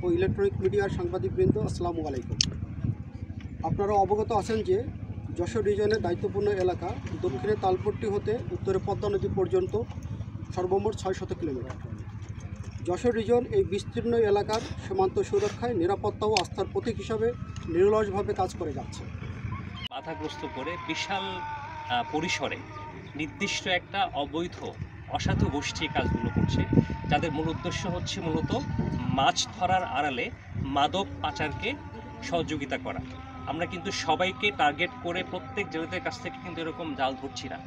ও electronic মিডিয়ার সাংবাদিকবৃন্দ, আসসালামু আলাইকুম। আপনারা অবগত আছেন যে যশোর রিজনের দায়িত্বপূর্ণ এলাকা দক্ষিণে তালপট্টি হতে উত্তরে পদ্মা নদী পর্যন্ত সর্বমোট 600 কিলোমিটার। যশোর রিজন এই বিস্তীর্ণ এলাকার সীমান্ত সুরক্ষায়, নিরাপত্তা ও আস্থার প্রতীক হিসাবে নিরলসভাবে কাজ করে যাচ্ছে। বাধাগ্রস্ত করে বিশাল পরিসরে নির্দিষ্ট একটা অবৈধ অসাধু গোষ্ঠী কাজগুলো করছে, যাদের মূল উদ্দেশ্য হচ্ছে মূলত মাছ ধরার আড়ালে মাদক পাচারকে সহযোগিতা করা। আমরা কিন্তু সবাইকে টার্গেট করে প্রত্যেক জেলেদের কাছ থেকে কিন্তু এরকম জাল ধরছি না।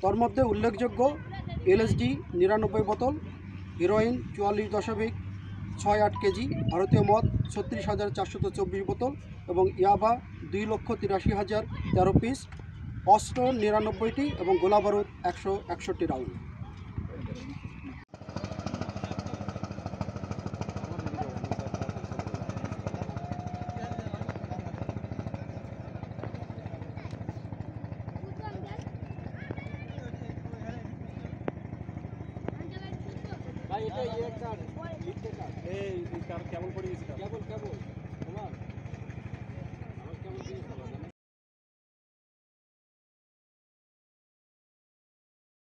তার মধ্যে উল্লেখযোগ্য এলএসডি 99 বোতল, হিরোইন 44.68 কেজি, ভারতীয় মদ 36,424 বোতল এবং ইয়াবা 2,83,013 পিস, অস্ত্র 99টি এবং গোলাবারুদ 161 রাউন্ড। ভাই এটা ইয়ে কার্ড লিখতে কার্ড এই কার্ড কেমন পড়ে গেছে?